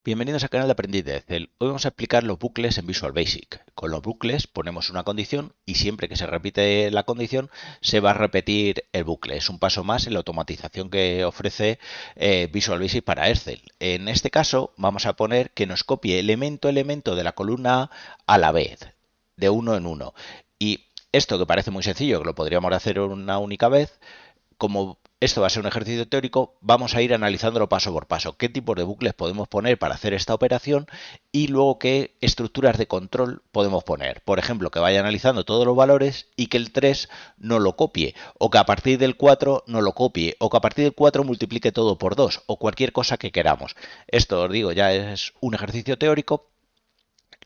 Bienvenidos al canal de Aprendiz de Excel. Hoy vamos a explicar los bucles en Visual Basic. Con los bucles ponemos una condición y siempre que se repite la condición se va a repetir el bucle. Es un paso más en la automatización que ofrece Visual Basic para Excel. En este caso vamos a poner que nos copie elemento a elemento de la columna A la vez, de uno en uno. Y esto que parece muy sencillo, que lo podríamos hacer una única vez, como esto va a ser un ejercicio teórico, vamos a ir analizándolo paso por paso. ¿Qué tipos de bucles podemos poner para hacer esta operación? Y luego qué estructuras de control podemos poner. Por ejemplo, que vaya analizando todos los valores y que el 3 no lo copie. O que a partir del 4 no lo copie. O que a partir del 4 multiplique todo por 2. O cualquier cosa que queramos. Esto, os digo, ya es un ejercicio teórico.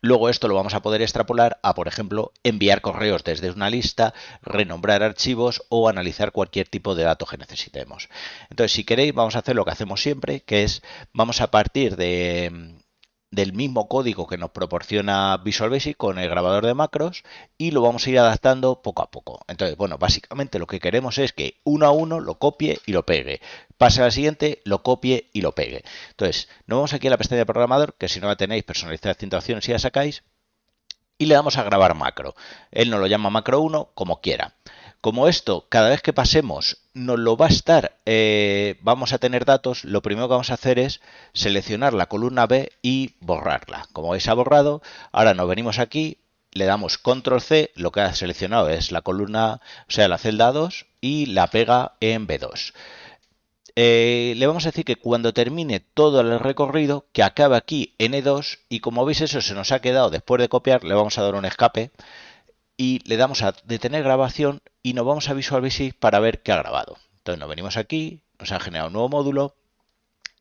Luego esto lo vamos a poder extrapolar a, por ejemplo, enviar correos desde una lista, renombrar archivos o analizar cualquier tipo de dato que necesitemos. Entonces, si queréis, vamos a hacer lo que hacemos siempre, que es, vamos a partir del mismo código que nos proporciona Visual Basic con el grabador de macros y lo vamos a ir adaptando poco a poco. Entonces, bueno, básicamente lo que queremos es que uno a uno lo copie y lo pegue. Pase al siguiente, lo copie y lo pegue. Entonces, nos vamos aquí a la pestaña de programador, que si no la tenéis, personalizad distintas opciones y la sacáis, y le damos a grabar macro. Él nos lo llama macro 1, como quiera. Como esto, cada vez que pasemos, nos lo va a estar, vamos a tener datos, lo primero que vamos a hacer es seleccionar la columna B y borrarla. Como veis, ha borrado. Ahora nos venimos aquí, le damos control C, lo que ha seleccionado es la columna, o sea, la celda 2, y la pega en B2. Le vamos a decir que cuando termine todo el recorrido, que acabe aquí en E2, y como veis eso se nos ha quedado después de copiar, le vamos a dar un escape y le damos a detener grabación y nos vamos a Visual Basic para ver qué ha grabado. Entonces nos venimos aquí, nos ha generado un nuevo módulo.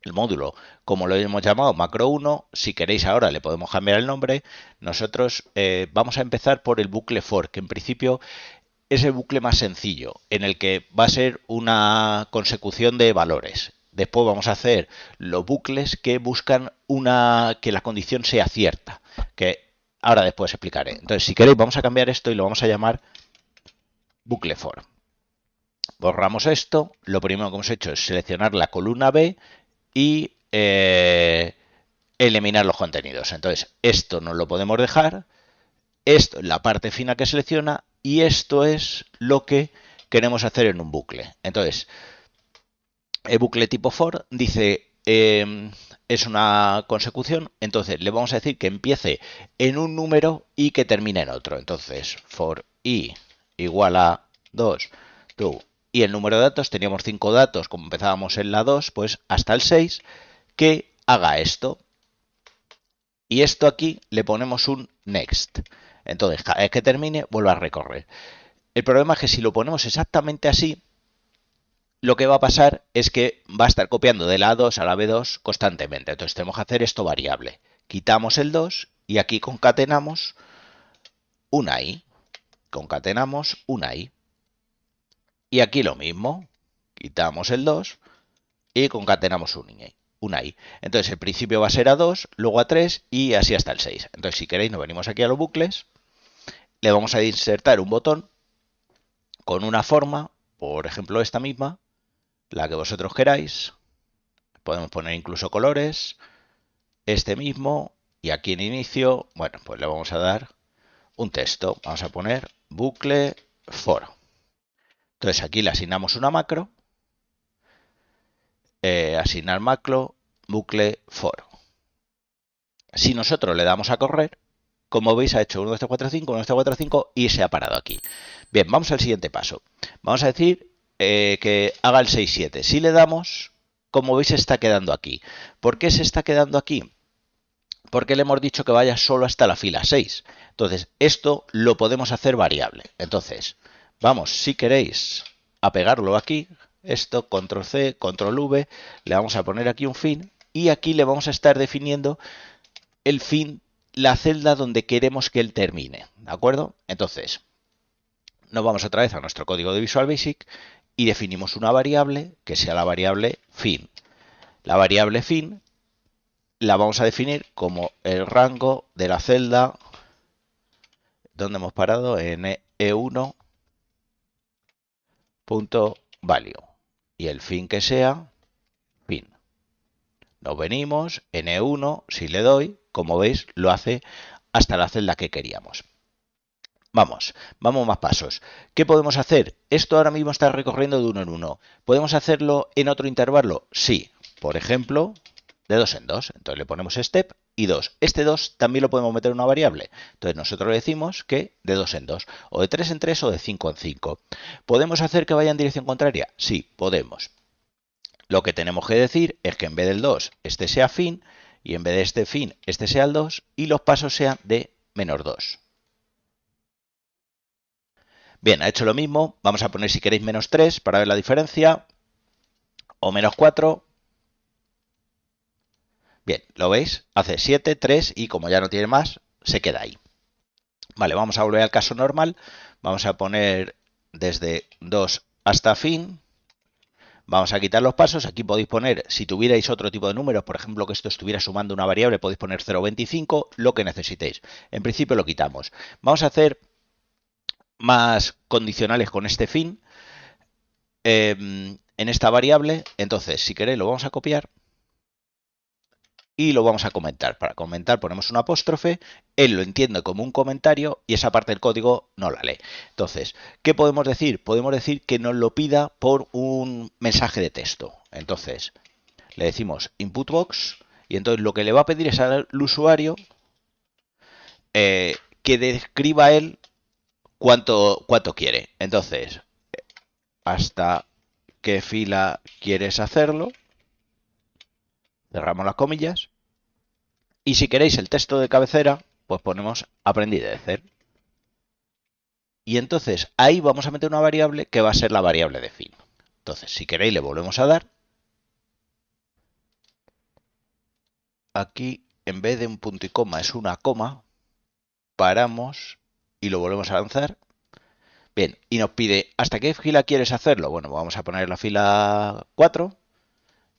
El módulo, como lo hemos llamado, macro 1, si queréis ahora le podemos cambiar el nombre. Nosotros vamos a empezar por el bucle for, que en principio es el bucle más sencillo, en el que va a ser una consecución de valores. Después vamos a hacer los bucles que buscan que la condición sea cierta, que ahora después explicaré. Entonces, si queréis, vamos a cambiar esto y lo vamos a llamar bucle for. Borramos esto. Lo primero que hemos hecho es seleccionar la columna B y eliminar los contenidos. Entonces, esto no lo podemos dejar. Esto es la parte fina que selecciona y esto es lo que queremos hacer en un bucle. Entonces, el bucle tipo for dice es una consecución, entonces le vamos a decir que empiece en un número y que termine en otro. Entonces, for i igual a 2, 2 y el número de datos, teníamos 5 datos, como empezábamos en la 2, pues hasta el 6, que haga esto. Y esto aquí le ponemos un next. Entonces, cada vez que termine, vuelve a recorrer. El problema es que si lo ponemos exactamente así, lo que va a pasar es que va a estar copiando de la A2 a la B2 constantemente. Entonces tenemos que hacer esto variable. Quitamos el 2 y aquí concatenamos una i. Concatenamos una i. Y aquí lo mismo. Quitamos el 2 y concatenamos una i. Entonces el principio va a ser A2, luego A3 y así hasta el 6. Entonces si queréis nos venimos aquí a los bucles, le vamos a insertar un botón con una forma, por ejemplo esta misma, la que vosotros queráis. Podemos poner incluso colores, este mismo, y aquí en inicio, bueno, pues le vamos a dar un texto. Vamos a poner bucle for. Entonces aquí le asignamos una macro, asignar macro, bucle for. Si nosotros le damos a correr, como veis ha hecho 1, 2, 3, 4, 5, 1, 2, 3, 4, 5 y se ha parado aquí. Bien, vamos al siguiente paso. Vamos a decir que haga el 6, 7. Si le damos, como veis se está quedando aquí. ¿Por qué se está quedando aquí? Porque le hemos dicho que vaya solo hasta la fila 6. Entonces, esto lo podemos hacer variable. Entonces, vamos, si queréis, a pegarlo aquí. Esto, control C, control V. Le vamos a poner aquí un fin. Y aquí le vamos a estar definiendo el fin, la celda donde queremos que él termine. ¿De acuerdo? Entonces, nos vamos otra vez a nuestro código de Visual Basic y definimos una variable que sea la variable fin. La variable fin la vamos a definir como el rango de la celda donde hemos parado en E1.value y el fin que sea fin. Nos venimos, N1, si le doy, como veis, lo hace hasta la celda que queríamos. Vamos más pasos. ¿Qué podemos hacer? Esto ahora mismo está recorriendo de uno en uno. ¿Podemos hacerlo en otro intervalo? Sí. Por ejemplo, de 2 en 2. Entonces le ponemos step y 2. Este 2 también lo podemos meter en una variable. Entonces nosotros le decimos que de 2 en 2, o de 3 en 3 o de 5 en 5. ¿Podemos hacer que vaya en dirección contraria? Sí, podemos. Lo que tenemos que decir es que en vez del 2 este sea fin, y en vez de este fin este sea el 2, y los pasos sean de -2. Bien, ha hecho lo mismo. Vamos a poner, si queréis, -3 para ver la diferencia. O -4. Bien, ¿lo veis? Hace 7, 3 y como ya no tiene más, se queda ahí. Vale, vamos a volver al caso normal. Vamos a poner desde 2 hasta fin. Vamos a quitar los pasos. Aquí podéis poner, si tuvierais otro tipo de números, por ejemplo, que esto estuviera sumando una variable, podéis poner 0,25, lo que necesitéis. En principio lo quitamos. Vamos a hacer más condicionales con este fin. En esta variable, entonces, si queréis, lo vamos a copiar y lo vamos a comentar. Para comentar ponemos un apóstrofe, él lo entiende como un comentario y esa parte del código no la lee. Entonces, ¿qué podemos decir? Podemos decir que nos lo pida por un mensaje de texto. Entonces, le decimos input box y entonces lo que le va a pedir es al usuario que describa él cuánto quiere. Entonces, hasta qué fila quieres hacerlo. Cerramos las comillas. Y si queréis el texto de cabecera, pues ponemos aprendí de hacer. Y entonces ahí vamos a meter una variable que va a ser la variable de fin. Entonces, si queréis, le volvemos a dar. Aquí, en vez de un punto y coma, es una coma. Paramos y lo volvemos a lanzar. Bien, y nos pide, ¿hasta qué fila quieres hacerlo? Bueno, vamos a poner la fila 4.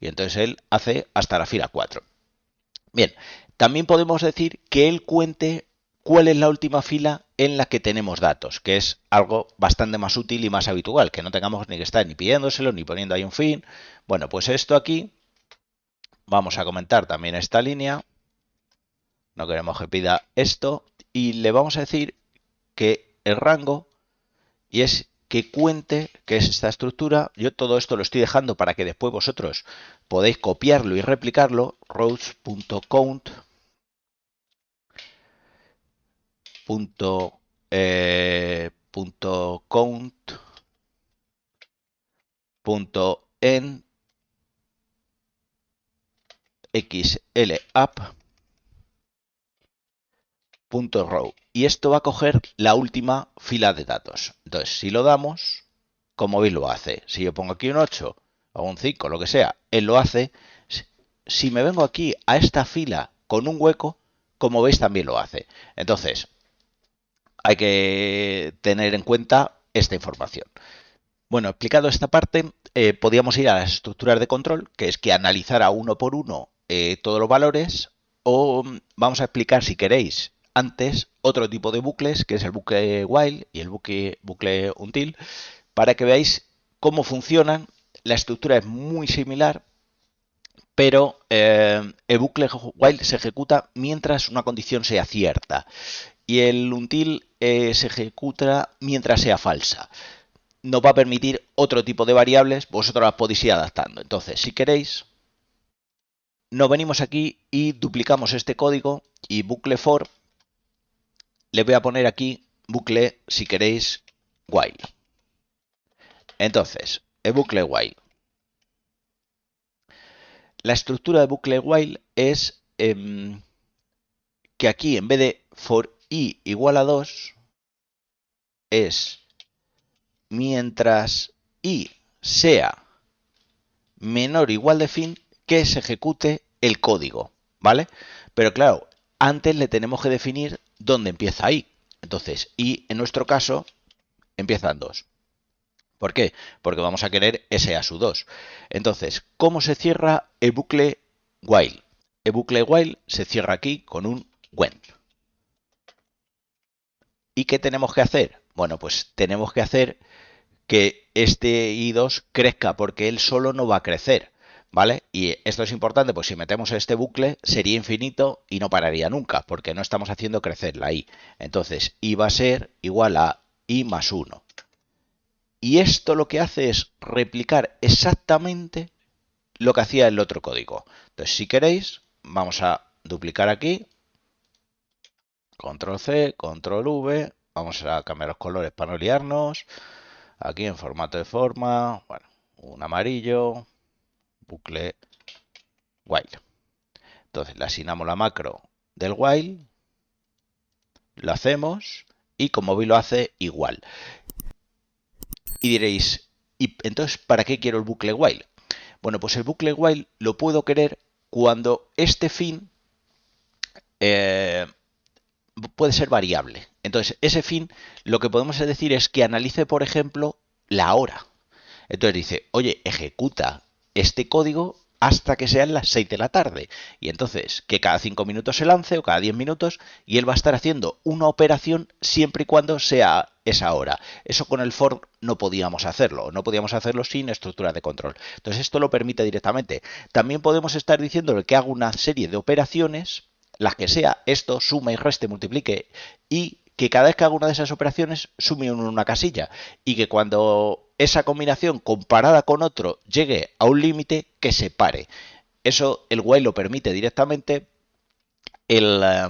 Y entonces él hace hasta la fila 4. Bien, también podemos decir que él cuente cuál es la última fila en la que tenemos datos, que es algo bastante más útil y más habitual, que no tengamos ni que estar ni pidiéndoselo ni poniendo ahí un fin. Bueno, pues esto aquí, vamos a comentar también esta línea, no queremos que pida esto, y le vamos a decir que el rango, y es que cuente, que es esta estructura, yo todo esto lo estoy dejando para que después vosotros podéis copiarlo y replicarlo, rows.count count en xlapp.row y esto va a coger la última fila de datos. Entonces, si lo damos, como veis lo hace. Si yo pongo aquí un 8 o un 5, lo que sea, él lo hace. Si me vengo aquí a esta fila con un hueco, como veis también lo hace. Entonces, hay que tener en cuenta esta información. Bueno, explicado esta parte, podríamos ir a las estructuras de control, que es que analizara uno por uno todos los valores, o vamos a explicar, si queréis, antes otro tipo de bucles, que es el bucle while y el bucle until, para que veáis cómo funcionan. La estructura es muy similar, pero el bucle while se ejecuta mientras una condición sea cierta y el until se ejecuta mientras sea falsa. Nos va a permitir otro tipo de variables, vosotros las podéis ir adaptando. Entonces, si queréis, nos venimos aquí y duplicamos este código y bucle for, le voy a poner aquí bucle, si queréis, while. Entonces, el bucle while. La estructura de bucle while es que aquí en vez de for i igual a 2, es mientras i sea menor o igual de fin que se ejecute el código, ¿vale? Pero claro, antes le tenemos que definir dónde empieza i. Entonces, i en nuestro caso empieza en 2. ¿Por qué? Porque vamos a querer ese a su 2. Entonces, ¿cómo se cierra el bucle while? El bucle while se cierra aquí con un when. ¿Y qué tenemos que hacer? Bueno, pues tenemos que hacer que este i2 crezca, porque él solo no va a crecer. ¿vale? Y esto es importante, pues si metemos este bucle sería infinito y no pararía nunca, porque no estamos haciendo crecer la i. Entonces, i va a ser igual a i más 1. Y esto lo que hace es replicar exactamente lo que hacía el otro código. Entonces, si queréis, vamos a duplicar aquí, control C, control V, vamos a cambiar los colores para no liarnos, aquí en formato de forma, bueno, un amarillo, bucle while. Entonces le asignamos la macro del while, lo hacemos y como veis lo hace igual. Y diréis, ¿y entonces para qué quiero el bucle while? Bueno, pues el bucle while lo puedo querer cuando este fin puede ser variable. Entonces, ese fin lo que podemos decir es que analice, por ejemplo, la hora. Entonces dice, oye, ejecuta este código hasta que sean las 6 de la tarde. Y entonces, que cada 5 minutos se lance o cada 10 minutos y él va a estar haciendo una operación siempre y cuando sea esa hora. Eso con el for no podíamos hacerlo. No podíamos hacerlo sin estructura de control. Entonces, esto lo permite directamente. También podemos estar diciéndole que haga una serie de operaciones, las que sea, esto, suma y reste, multiplique, y que cada vez que haga una de esas operaciones sume en una casilla y que cuando esa combinación comparada con otro llegue a un límite, que se pare. Eso el while lo permite directamente. El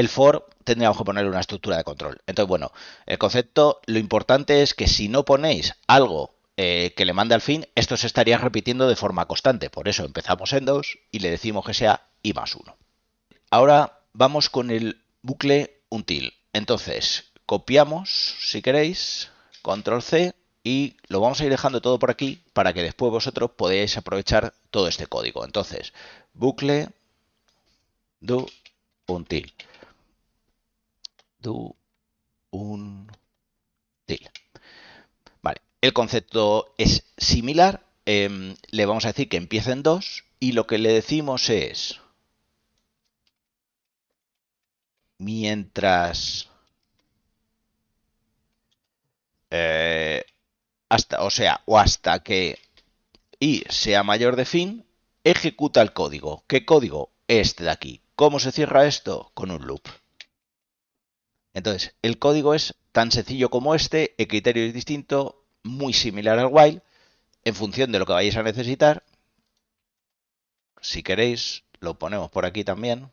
for tendríamos que ponerle una estructura de control. Entonces, bueno, el concepto, lo importante es que si no ponéis algo que le mande al fin, esto se estaría repitiendo de forma constante. Por eso empezamos en 2 y le decimos que sea i más 1. Ahora vamos con el bucle until. Entonces, copiamos, si queréis, control C, y lo vamos a ir dejando todo por aquí para que después vosotros podáis aprovechar todo este código. Entonces, bucle do until. Do until. Vale, el concepto es similar. Le vamos a decir que empiece en 2 y lo que le decimos es mientras hasta que i sea mayor de fin, ejecuta el código. ¿Qué código? Este de aquí. ¿Cómo se cierra esto? Con un loop. Entonces, el código es tan sencillo como este, el criterio es distinto, muy similar al while, en función de lo que vayáis a necesitar. Si queréis, lo ponemos por aquí también.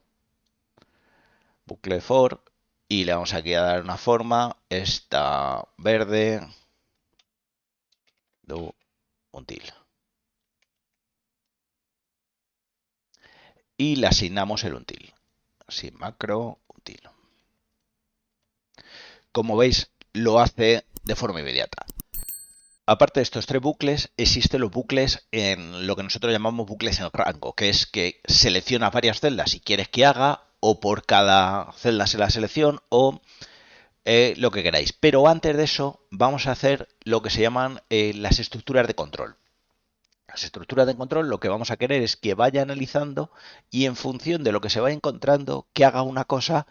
Bucle for. Y le vamos aquí a dar una forma. Esta verde. Do until. Y le asignamos el until. Así, macro until. Como veis, lo hace de forma inmediata. Aparte de estos tres bucles, existen los bucles en lo que nosotros llamamos bucles en rango, que es que selecciona varias celdas si quieres que haga, o por cada celda se la selección, o lo que queráis. Pero antes de eso, vamos a hacer lo que se llaman las estructuras de control. Las estructuras de control lo que vamos a querer es que vaya analizando y en función de lo que se vaya encontrando, que haga una cosa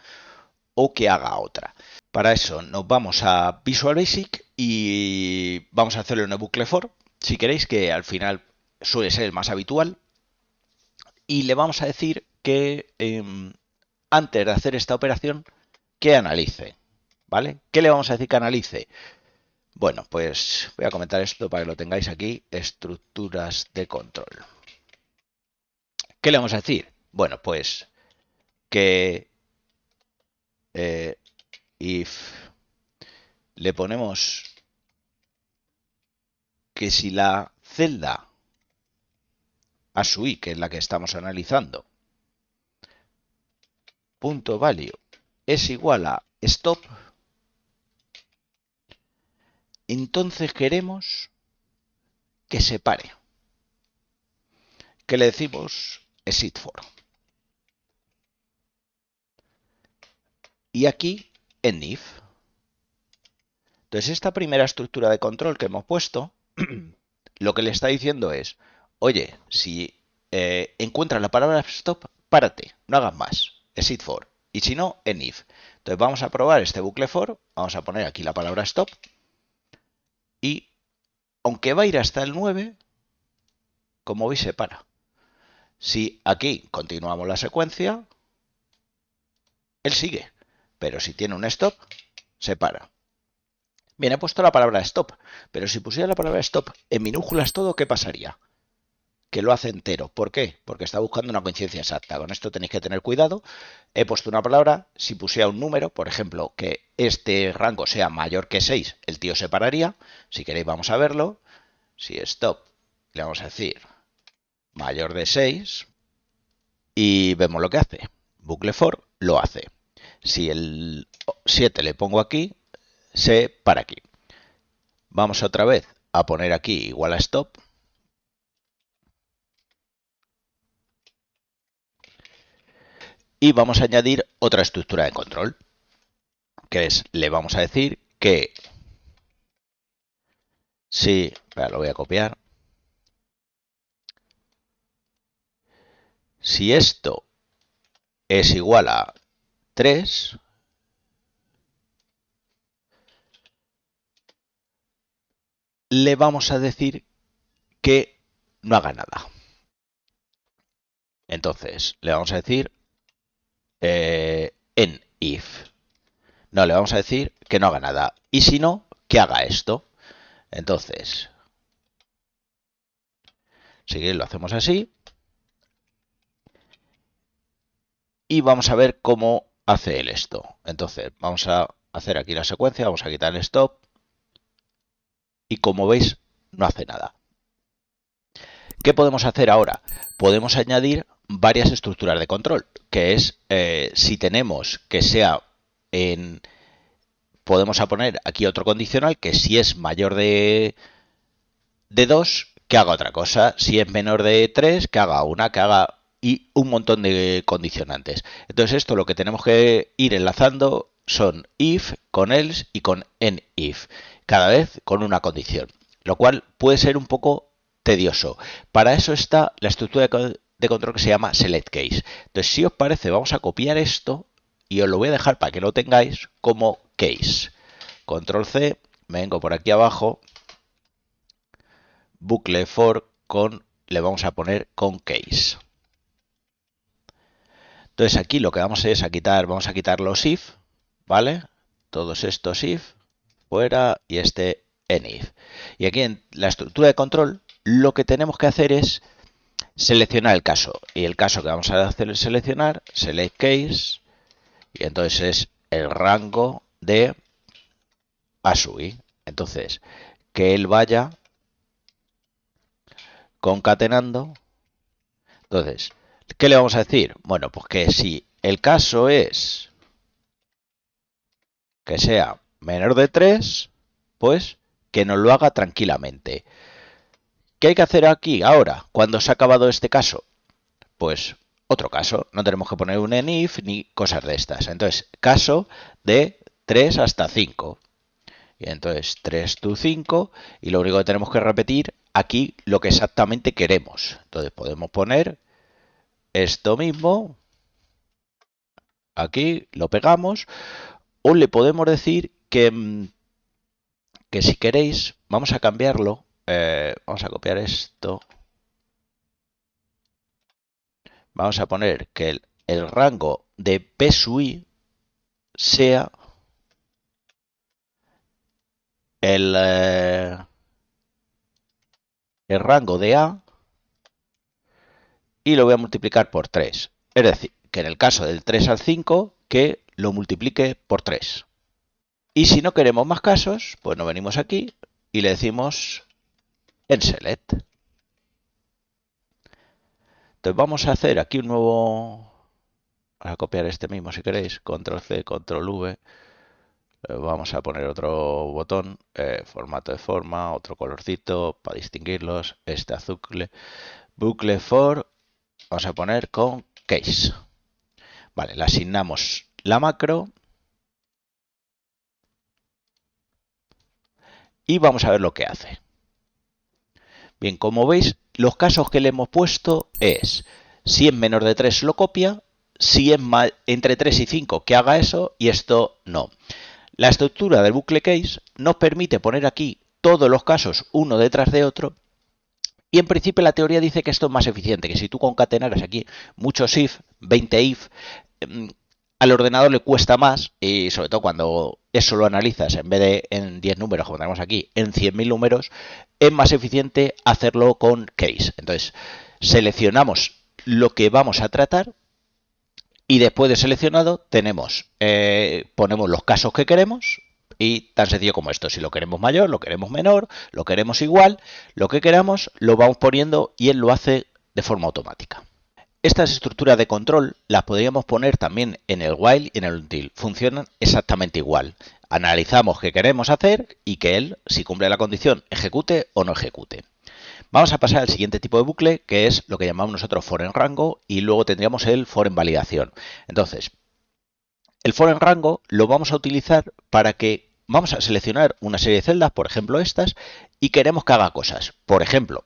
o que haga otra. Para eso nos vamos a Visual Basic y vamos a hacerlo en el bucle for, si queréis, que al final suele ser el más habitual. Y le vamos a decir que antes de hacer esta operación, que analice. ¿Vale? ¿Qué le vamos a decir que analice? Bueno, pues voy a comentar esto para que lo tengáis aquí. Estructuras de control. ¿Qué le vamos a decir? Bueno, pues que if le ponemos que si la celda a su i, que es la que estamos analizando, punto value es igual a stop, entonces queremos que se pare. ¿Qué le decimos? Exit for. Y aquí en if. Entonces esta primera estructura de control que hemos puesto, lo que le está diciendo es, oye, si encuentras la palabra stop, párate, no hagas más. Exit for. Y si no, en if. Entonces vamos a probar este bucle for, vamos a poner aquí la palabra stop, y aunque va a ir hasta el 9, como veis, se para. Si aquí continuamos la secuencia, él sigue. Pero si tiene un stop, se para. Bien, he puesto la palabra stop, pero si pusiera la palabra stop en minúsculas todo, ¿qué pasaría? Que lo hace entero. ¿Por qué? Porque está buscando una coincidencia exacta. Con esto tenéis que tener cuidado. He puesto una palabra, si pusiera un número, por ejemplo, que este rango sea mayor que 6, el tío se pararía. Si queréis vamos a verlo. Si stop, le vamos a decir mayor de 6 y vemos lo que hace. Bucle for lo hace. Si el 7 le pongo aquí, se para aquí. Vamos otra vez a poner aquí igual a stop. Y vamos a añadir otra estructura de control, que es, le vamos a decir que si, espera, lo voy a copiar. Si esto es igual a 3, le vamos a decir que no haga nada. Entonces, le vamos a decir en if. No, le vamos a decir que no haga nada. Y si no, que haga esto. Entonces, si lo hacemos así. Y vamos a ver cómo hace él esto. Entonces, vamos a hacer aquí la secuencia, vamos a quitar el stop. Y como veis, no hace nada. ¿Qué podemos hacer ahora? Podemos añadir varias estructuras de control, que es si tenemos que sea en... Podemos poner aquí otro condicional, que si es mayor de 2, que haga otra cosa. Si es menor de 3, que haga una, que haga... Y un montón de condicionantes. Entonces esto lo que tenemos que ir enlazando son if, con else y con if. Cada vez con una condición. Lo cual puede ser un poco tedioso. Para eso está la estructura de control que se llama select case. Entonces, si os parece, vamos a copiar esto y os lo voy a dejar para que lo tengáis como case. Control C, me vengo por aquí abajo, bucle for con, le vamos a poner con case. Entonces aquí lo que vamos a quitar, vamos a quitar los if, ¿vale? Todos estos if, fuera y este en if. Y aquí en la estructura de control, lo que tenemos que hacer es seleccionar el caso. Y el caso que vamos a hacer es seleccionar, select case, y entonces es el rango de ASUI. Entonces, que él vaya concatenando. Entonces, ¿qué le vamos a decir? Bueno, pues que si el caso es que sea menor de 3, pues que nos lo haga tranquilamente. ¿Qué hay que hacer aquí ahora, cuando se ha acabado este caso? Pues otro caso, no tenemos que poner un enif ni cosas de estas. Entonces, caso de 3 hasta 5. Y entonces 3 to 5 y lo único que tenemos que repetir aquí lo que exactamente queremos. Entonces podemos poner esto mismo, aquí lo pegamos, o le podemos decir que si queréis, vamos a cambiarlo, vamos a copiar esto, vamos a poner que el rango de P sub I sea el rango de A y lo voy a multiplicar por 3. Es decir, que en el caso del 3 al 5, que lo multiplique por 3. Y si no queremos más casos, pues nos venimos aquí y le decimos en select. Entonces vamos a hacer aquí un nuevo... Vamos a copiar este mismo si queréis. Control C, Control V. Vamos a poner otro botón, formato de forma, otro colorcito para distinguirlos. Este azul. Bucle for. Vamos a poner con case. Vale, le asignamos la macro. Y vamos a ver lo que hace. Bien, como veis, los casos que le hemos puesto es, si es menor de 3 lo copia, si es entre 3 y 5 que haga eso, y esto no. La estructura del bucle case nos permite poner aquí todos los casos uno detrás de otro Y en principio la teoría dice que esto es más eficiente, que si tú concatenaras aquí muchos if, 20 if, al ordenador le cuesta más, y sobre todo cuando eso lo analizas en vez de en 10 números, como tenemos aquí, en 100.000 números, es más eficiente hacerlo con case. Entonces, seleccionamos lo que vamos a tratar y después de seleccionado ponemos los casos que queremos y tan sencillo como esto. Si lo queremos mayor, lo queremos menor, lo queremos igual, lo que queramos lo vamos poniendo y él lo hace de forma automática. Estas estructuras de control las podríamos poner también en el while y en el until. Funcionan exactamente igual. Analizamos qué queremos hacer y que él, si cumple la condición, ejecute o no ejecute. Vamos a pasar al siguiente tipo de bucle, que es lo que llamamos nosotros for en rango, y luego tendríamos el for en validación. Entonces, el for en rango lo vamos a utilizar para que vamos a seleccionar una serie de celdas, por ejemplo estas, y queremos que haga cosas. Por ejemplo,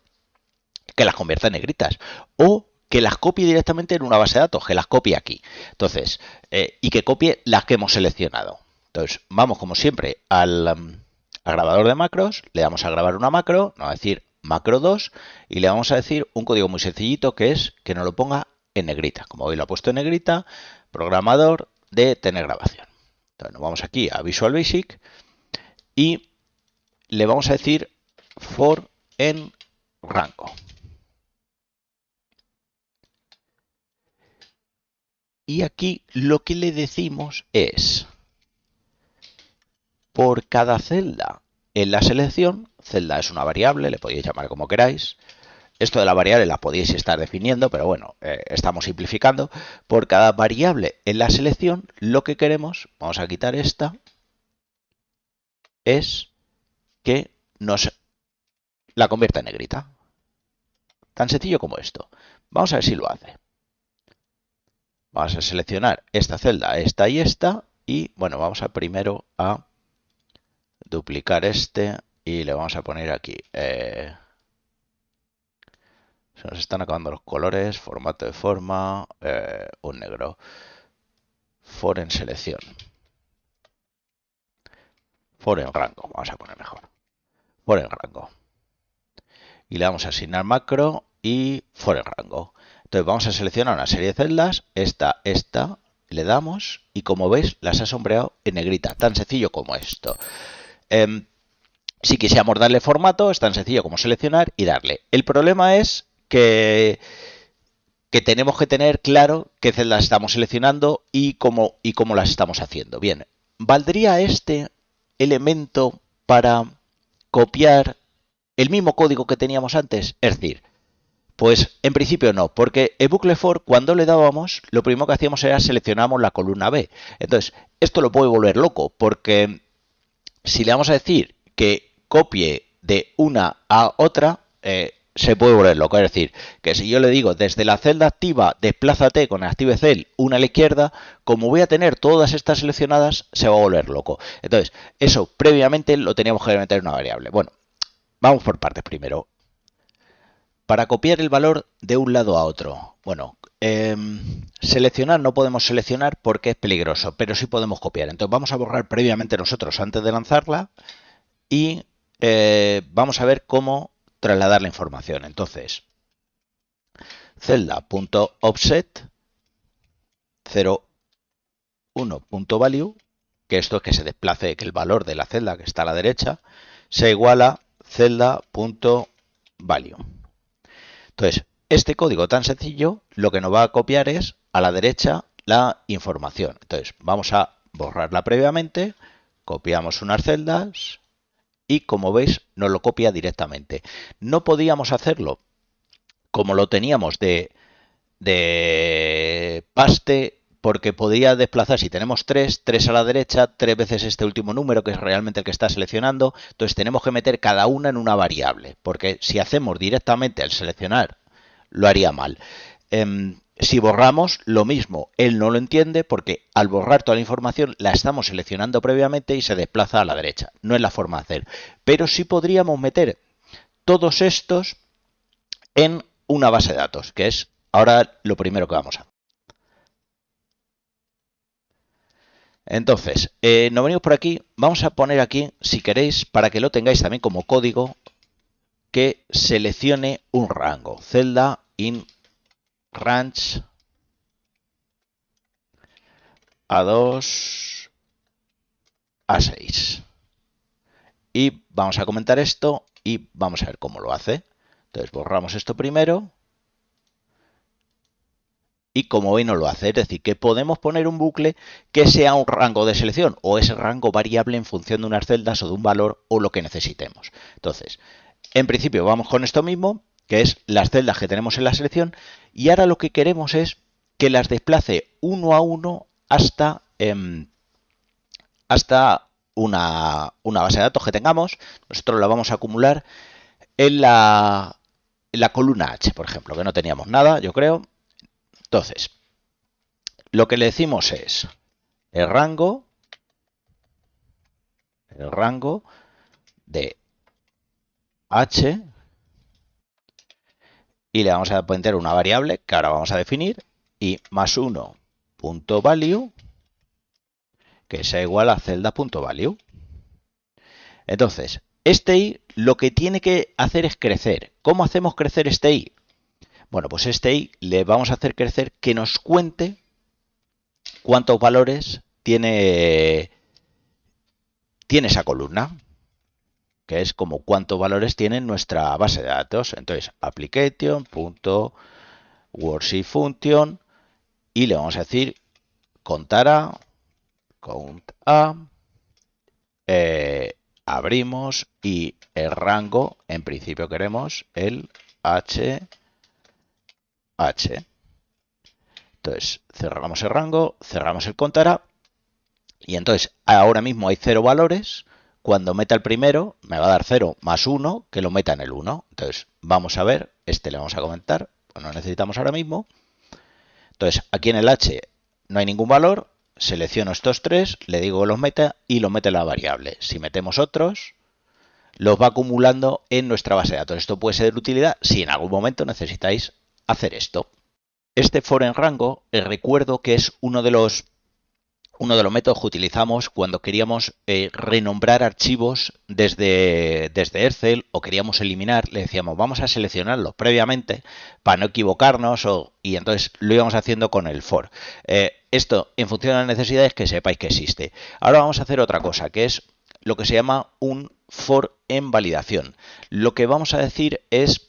que las convierta en negritas o que las copie directamente en una base de datos, que las copie aquí. Entonces, y que copie las que hemos seleccionado. Entonces, vamos como siempre al grabador de macros, le damos a grabar una macro, nos va a decir macro 2 y le vamos a decir un código muy sencillito que es que nos lo ponga en negrita. Como hoy lo ha puesto en negrita, programador de tener grabación. Entonces, nos vamos aquí a Visual Basic y le vamos a decir for en rango. Y aquí lo que le decimos es, por cada celda en la selección, celda es una variable, le podéis llamar como queráis. Esto de la variable la podéis estar definiendo, pero bueno, estamos simplificando. Por cada variable en la selección, lo que queremos, vamos a quitar esta, es que nos la convierta en negrita. Tan sencillo como esto. Vamos a ver si lo hace. Vamos a seleccionar esta celda, esta y esta. Y bueno, vamos a primero a duplicar este y le vamos a poner aquí. Se nos están acabando los colores, formato de forma, un negro. For en selección. For en rango, vamos a poner mejor. For en rango. Y le vamos a asignar macro y for en rango. Entonces vamos a seleccionar una serie de celdas, esta, le damos y como veis las ha sombreado en negrita, tan sencillo como esto. Si quisiéramos darle formato, es tan sencillo como seleccionar y darle. El problema es que tenemos que tener claro qué celdas estamos seleccionando y cómo las estamos haciendo. Bien, ¿valdría este elemento para copiar el mismo código que teníamos antes? Es decir, pues en principio no, porque el bucle for, cuando le dábamos, lo primero que hacíamos era seleccionamos la columna B. Entonces, esto lo puede volver loco, porque si le vamos a decir que copie de una a otra, se puede volver loco. Es decir, que si yo le digo desde la celda activa, desplázate con Active Cell una a la izquierda, como voy a tener todas estas seleccionadas, se va a volver loco. Entonces, eso previamente lo teníamos que meter en una variable. Bueno, vamos por partes primero. Para copiar el valor de un lado a otro. Bueno, seleccionar no podemos seleccionar porque es peligroso, pero sí podemos copiar. Entonces vamos a borrar previamente nosotros antes de lanzarla y vamos a ver cómo trasladar la información. Entonces, celda.offset 01.value, que esto es que se desplace, que el valor de la celda que está a la derecha se iguala celda.value. Entonces, este código tan sencillo lo que nos va a copiar es a la derecha la información. Entonces, vamos a borrarla previamente, copiamos unas celdas y como veis nos lo copia directamente. No podíamos hacerlo como lo teníamos de paste porque podía desplazar, si tenemos 3 a la derecha, 3 veces este último número que es realmente el que está seleccionando, entonces tenemos que meter cada una en una variable, porque si hacemos directamente al seleccionar lo haría mal. Si borramos, lo mismo, él no lo entiende porque al borrar toda la información la estamos seleccionando previamente y se desplaza a la derecha. No es la forma de hacer. Pero sí podríamos meter todos estos en una base de datos, que es ahora lo primero que vamos a hacer. Entonces, nos venimos por aquí, vamos a poner aquí, si queréis, para que lo tengáis también como código, que seleccione un rango. Celda in range A2, A6. Y vamos a comentar esto y vamos a ver cómo lo hace. Entonces borramos esto primero. Y como veis no lo hace, es decir, que podemos poner un bucle que sea un rango de selección o ese rango variable en función de unas celdas o de un valor o lo que necesitemos. Entonces, en principio vamos con esto mismo, que es las celdas que tenemos en la selección, y ahora lo que queremos es que las desplace uno a uno hasta una base de datos que tengamos. Nosotros la vamos a acumular en la columna H, por ejemplo, que no teníamos nada, yo creo. Entonces, lo que le decimos es el rango de H y le vamos a poner una variable que ahora vamos a definir y más 1.value que sea igual a celda.value. Entonces, este i lo que tiene que hacer es crecer. ¿Cómo hacemos crecer este i? Bueno, pues este i le vamos a hacer crecer que nos cuente cuántos valores tiene esa columna, que es como cuántos valores tiene nuestra base de datos. Entonces, application.worksheetFunction y le vamos a decir contar a, count a, abrimos y el rango, en principio queremos el H. Entonces, cerramos el rango, cerramos el contar a y entonces ahora mismo hay 0 valores. Cuando meta el primero, me va a dar 0 más 1, que lo meta en el 1. Entonces, vamos a ver, este le vamos a comentar, pues no necesitamos ahora mismo. Entonces, aquí en el H no hay ningún valor, selecciono estos 3, le digo que los meta y los mete en la variable. Si metemos otros, los va acumulando en nuestra base de datos. Esto puede ser de utilidad si en algún momento necesitáis hacer esto. Este for en rango, recuerdo que es uno de los métodos que utilizamos cuando queríamos renombrar archivos desde Excel o queríamos eliminar, le decíamos vamos a seleccionarlos previamente para no equivocarnos y entonces lo íbamos haciendo con el for. Esto en función de las necesidades que sepáis que existe. Ahora vamos a hacer otra cosa que es lo que se llama un for en validación. Lo que vamos a decir es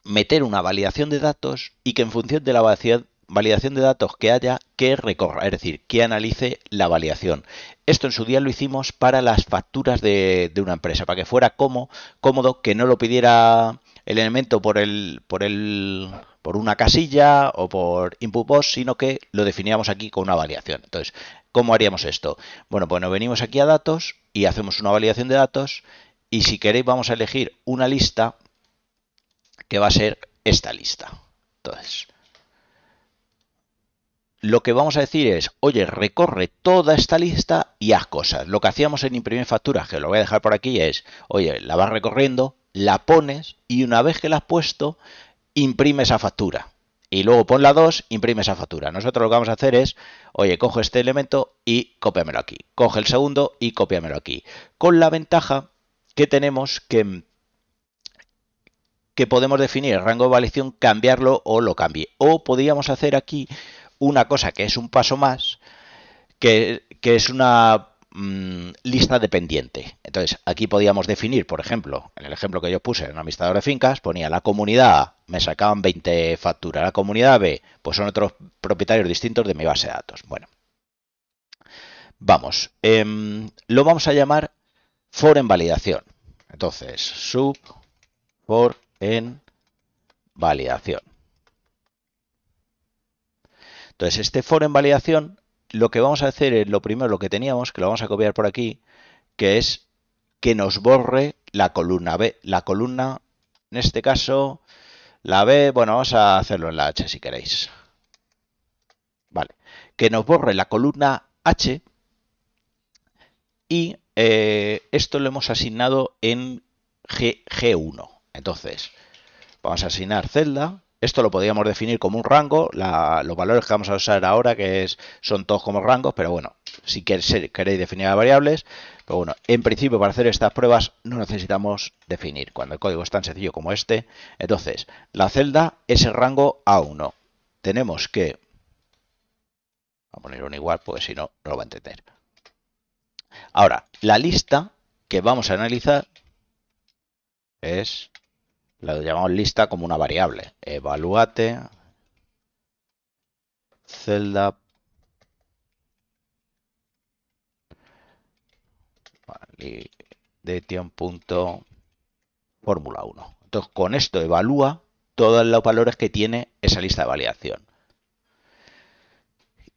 meter una validación de datos y que en función de la validación de datos que haya que recorra, es decir, que analice la validación. Esto en su día lo hicimos para las facturas de una empresa, para que fuera cómodo, que no lo pidiera el elemento por una casilla o por input box, sino que lo definíamos aquí con una validación. Entonces, ¿cómo haríamos esto? Bueno, pues nos venimos aquí a datos y hacemos una validación de datos y si queréis vamos a elegir una lista que va a ser esta lista. Entonces, lo que vamos a decir es, oye, recorre toda esta lista y haz cosas. Lo que hacíamos en imprimir facturas, que lo voy a dejar por aquí, es, oye, la vas recorriendo, la pones y una vez que la has puesto, imprime esa factura. Y luego pon la 2, imprime esa factura. Nosotros lo que vamos a hacer es, oye, coge este elemento y cópiamelo aquí. Coge el segundo y cópiamelo aquí. Con la ventaja que tenemos que podemos definir el rango de validación, cambiarlo o lo cambie. O podríamos hacer aquí una cosa que es un paso más, que es una lista dependiente. Entonces, aquí podíamos definir, por ejemplo, en el ejemplo que yo puse en un administrador de fincas, ponía la comunidad A, me sacaban 20 facturas, la comunidad B, pues son otros propietarios distintos de mi base de datos. Bueno, vamos, lo vamos a llamar for en validación. Entonces, sub for en validación. Entonces, este for en validación, lo que vamos a hacer es lo primero, lo que teníamos, que lo vamos a copiar por aquí, que es que nos borre la columna B. La columna, en este caso, la B, bueno, vamos a hacerlo en la H si queréis. Vale, que nos borre la columna H y esto lo hemos asignado en G1. Entonces, vamos a asignar celda. Esto lo podríamos definir como un rango. Los valores que vamos a usar ahora, son todos como rangos, pero bueno, si queréis definir variables, pero bueno, en principio para hacer estas pruebas no necesitamos definir cuando el código es tan sencillo como este. Entonces, la celda es el rango A1. Tenemos que, vamos a poner un igual, porque si no, no lo va a entender. Ahora, la lista que vamos a analizar es, la llamamos lista como una variable. Evaluate celda validation.formula 1. Entonces, con esto evalúa todos los valores que tiene esa lista de validación.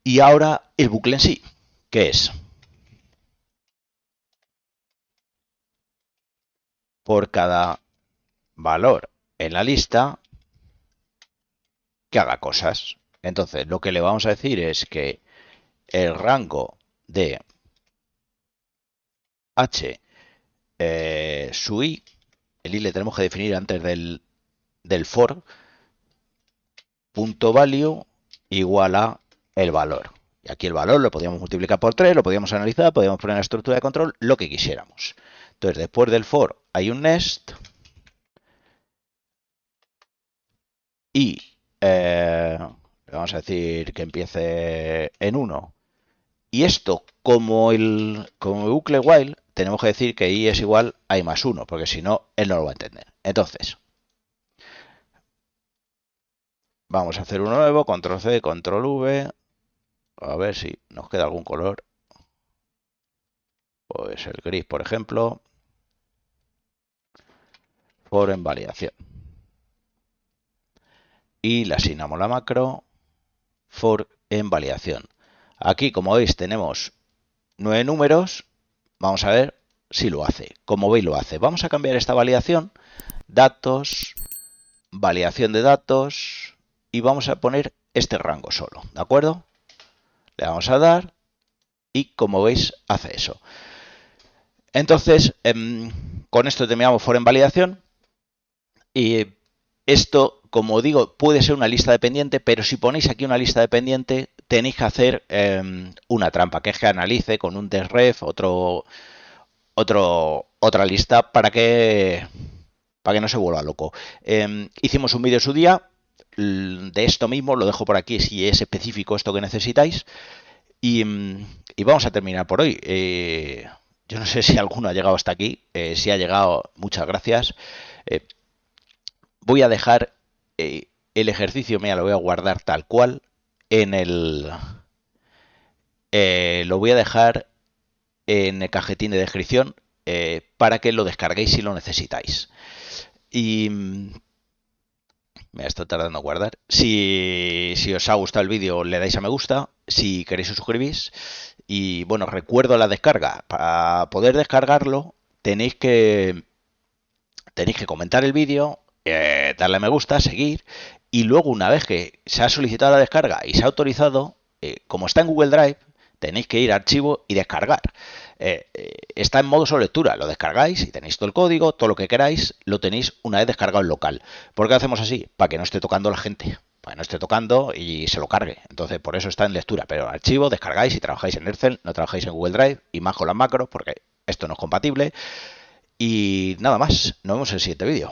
Y ahora el bucle en sí, ¿qué es? Por cada valor en la lista que haga cosas. Entonces, lo que le vamos a decir es que el rango de h su i, el i le tenemos que definir antes del for, punto value igual a el valor. Y aquí el valor lo podíamos multiplicar por 3, lo podíamos analizar, podíamos poner en la estructura de control, lo que quisiéramos. Entonces, después del for hay un nest y vamos a decir que empiece en 1. Y esto, como el bucle while, tenemos que decir que i es igual a i más 1, porque si no, él no lo va a entender. Entonces, vamos a hacer uno nuevo, control C, control V, a ver si nos queda algún color. Pues el gris, por ejemplo. For en validación. Y le asignamos la macro for en validación. Aquí, como veis, tenemos 9 números. Vamos a ver si lo hace. Como veis, lo hace. Vamos a cambiar esta validación. Datos, validación de datos. Y vamos a poner este rango solo. ¿De acuerdo? Le vamos a dar. Y como veis, hace eso. Entonces, con esto terminamos for en validación. Y esto, como digo, puede ser una lista dependiente, pero si ponéis aquí una lista dependiente, tenéis que hacer una trampa, que es que analice con un desref otra lista para que no se vuelva loco. Hicimos un vídeo en su día de esto mismo, lo dejo por aquí si es específico esto que necesitáis. Y vamos a terminar por hoy. Yo no sé si alguno ha llegado hasta aquí. Si ha llegado, muchas gracias. Voy a dejar el ejercicio, mira, lo voy a guardar tal cual en el... lo voy a dejar en el cajetín de descripción para que lo descarguéis si lo necesitáis. Y... me está tardando en guardar. Si os ha gustado el vídeo, le dais a me gusta. Si queréis, os suscribís. Y bueno, recuerdo la descarga. Para poder descargarlo, tenéis que comentar el vídeo, darle a me gusta, seguir. Y luego, una vez que se ha solicitado la descarga y se ha autorizado, como está en Google Drive, tenéis que ir a archivo y descargar. Está en modo solo lectura, lo descargáis y tenéis todo el código, todo lo que queráis, lo tenéis una vez descargado en local. ¿Por qué hacemos así? Para que no esté tocando la gente, para que no esté tocando y se lo cargue. Entonces, por eso está en lectura, pero archivo, descargáis y trabajáis en Excel, no trabajáis en Google Drive y más con las macros, porque esto no es compatible. Y nada más, nos vemos en el siguiente vídeo.